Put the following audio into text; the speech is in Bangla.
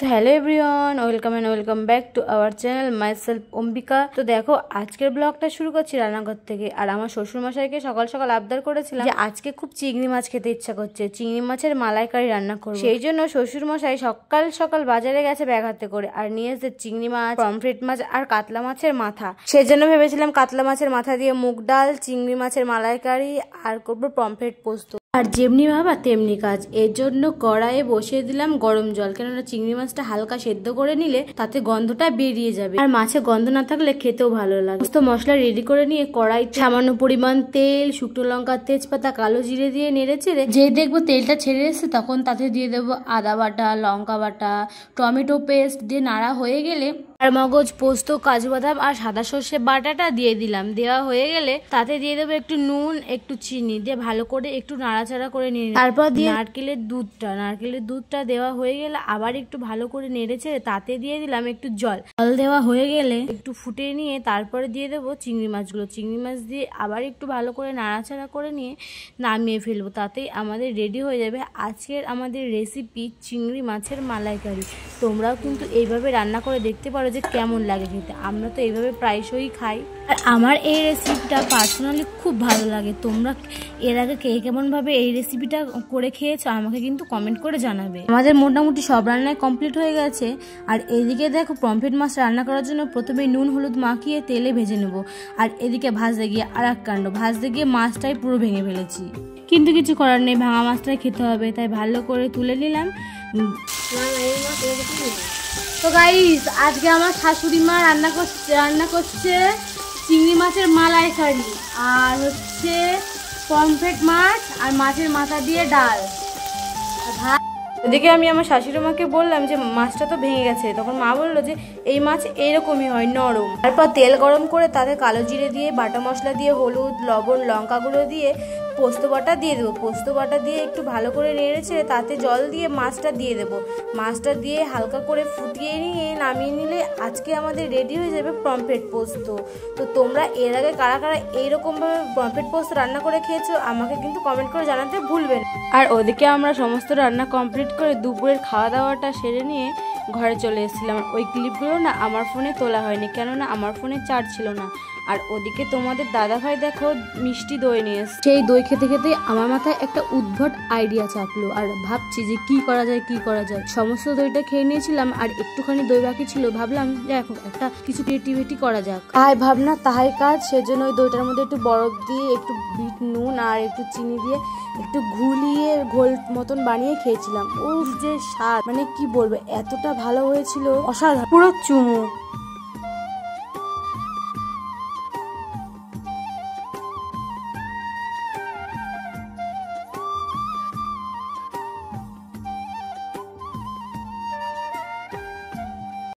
তো hello everyone, welcome back to our channel my self Ambika. তো দেখো আজকের ব্লগটা শুরু করছি রান্নাঘর থেকে। আর আমার শ্বশুরমশাইকে সকাল সকাল আবদার করেছিলাম যে আজকে খুব চিংড়ি মাছ খেতে ইচ্ছা করছে, চিংড়ি মাছের মালাইকারি রান্না করবো। সেই জন্য শ্বশুরমশাই সকাল সকাল বাজারে গেছে ব্যাগ হাতে করে, আর নিয়ে এসেছে চিংড়ি মাছ, পমফ্রেট মাছ আর কাতলা মাছের মাথা। সেজন্য ভেবেছিলাম কাতলা মাছের মাথা দিয়ে মুগ ডাল, চিংড়ি মাছের মালাইকারি আর করবো পমফ্রেট পোস্ত। আর যেমনি ভাবা তেমনি কাজ, এর জন্য কড়াইয়ে বসিয়ে দিলাম গরম জল, কেননা চিংড়ি মাছটা হালকা সেদ্ধ করে নিলে তাতে গন্ধটা বেরিয়ে যাবে, আর মাছে গন্ধ না থাকলে খেতেও ভালো লাগে। তো মশলা রেডি করে নিয়ে কড়াইতে সামান্য পরিমাণ তেল, শুকনো লঙ্কা, তেজপাতা, কালো জিরে দিয়ে নেড়ে চেড়ে যেই দেখবো তেলটা ছেড়ে এসেছে তখন তাতে দিয়ে দেবো আদা বাটা, লঙ্কা বাটা, টমেটো পেস্ট দিয়ে নাড়া হয়ে গেলে আর মগজ, পোস্ত, কাজু বাদাম আর সাদা সর্ষে বাটাটা দিয়ে দিলাম। দেওয়া হয়ে গেলে তাতে দিয়ে দেবো একটু নুন, একটু চিনি দিয়ে ভালো করে একটু নাড়াচাড়া করে নিয়ে তারপর দিয়ে নারকেলের দুধটা দেওয়া হয়ে গেলে আবার একটু ভালো করে নেড়ে ছেড়ে তাতে দিয়ে দিলাম একটু জল দেওয়া হয়ে গেলে একটু ফুটিয়ে নিয়ে তারপরে দিয়ে দেবো চিংড়ি মাছগুলো। চিংড়ি মাছ দিয়ে আবার একটু ভালো করে নাড়াচাড়া করে নিয়ে নামিয়ে ফেলবো। তাতেই আমাদের রেডি হয়ে যাবে আজকের আমাদের রেসিপি চিংড়ি মাছের মালাইকারি। তোমরাও কিন্তু এইভাবে রান্না করে দেখতে পারো যে কেমন লাগে খেতে। আমরা তো এইভাবে প্রায়শই খাই, আর আমার এই রেসিপিটা পার্সোনালি খুব ভালো লাগে। তোমরা এর আগে কে কেমন ভাবে এই রেসিপিটা করে খেয়েছো আমাকে কিন্তু কমেন্ট করে জানাবে। আমাদের মোটামুটি সব রান্নায় কমপ্লিট হয়ে গেছে। আর এদিকে দেখো পমফ্রেট মাছ রান্না করার জন্য প্রথমে নুন হলুদ মাখিয়ে তেলে ভেজে নেবো, আর এদিকে ভাজতে গিয়ে আর এক কাণ্ড, ভাজতে গিয়ে মাছটাই পুরো ভেঙে ফেলেছি। কিন্তু কিছু করার নেই, ভাঙা মাছটাই খেতে হবে, তাই ভালো করে তুলে নিলাম। তো গাইস আজকে আমার শাশুড়ি মা রান্না করছে চিংড়ি মাছের মালাইকারি, আর হচ্ছে পমফ্রেট মাছ আর মাছের মাথা দিয়ে ডাল। এদিকে আমি আমার শাশুড়ি মাকে বললাম যে মাছটা তো ভেঙে গেছে, তখন মা বললো যে এই মাছ এইরকমই হয়, নরম। তারপর তেল গরম করে তাতে কালো জিরে দিয়ে, বাটা মশলা দিয়ে, হলুদ, লবণ, লঙ্কা গুঁড়ো দিয়ে পোস্ত বাটা দিয়ে দেবো। পোস্ত বাটা দিয়ে একটু ভালো করে নেড়েছে তাতে জল দিয়ে মাছটা দিয়ে দেবো। মাছটা দিয়ে হালকা করে ফুটিয়ে নিয়ে নামিয়ে নিলে আজকে আমাদের রেডি হয়ে যাবে পমফ্রেট পোস্ত। তো তোমরা এর আগে কারা কারা এইরকমভাবে পমফ্রেট পোস্ত রান্না করে খেয়েছো আমাকে কিন্তু কমেন্ট করে জানাতে ভুলবেন। আর ওদিকে আমরা সমস্ত রান্না কমপ্লিট করে দুপুরের খাওয়া দাওয়াটা সেরে নিয়ে ঘরে চলে এসেছিলাম। ওই ক্লিপগুলো না আমার ফোনে তোলা হয়নি, কেননা আমার ফোনে চার্জ ছিল না। আর ওদিকে তোমাদের দাদাভাই দেখো মিষ্টি দই নিয়ে এসেছে। সেই দই খেতে খেতে আমার মাথায় একটা উদ্ভট আইডিয়া চাপলো, আর ভাবছি যে কি করা যায়। সমস্ত দইটা খেয়ে নিয়েছিলাম, আর একটুখানি দই বাকি ছিল। ভাবলাম যে এখন একটা কিছু ক্রিয়েটিভিটি করা যাক। তাই ভাবনা তাহাই কাজ। সেজন্য ওই দইটার মধ্যে একটু বরফ দিয়ে, একটু বিট নুন আর একটু চিনি দিয়ে একটু ঘুলিয়ে ঘোল মতন বানিয়ে খেয়েছিলাম। উফ যে স্বাদ, মানে কি বলবো, এতটা ভালো হয়েছিল, অসাধারণ, পুরো চুমু।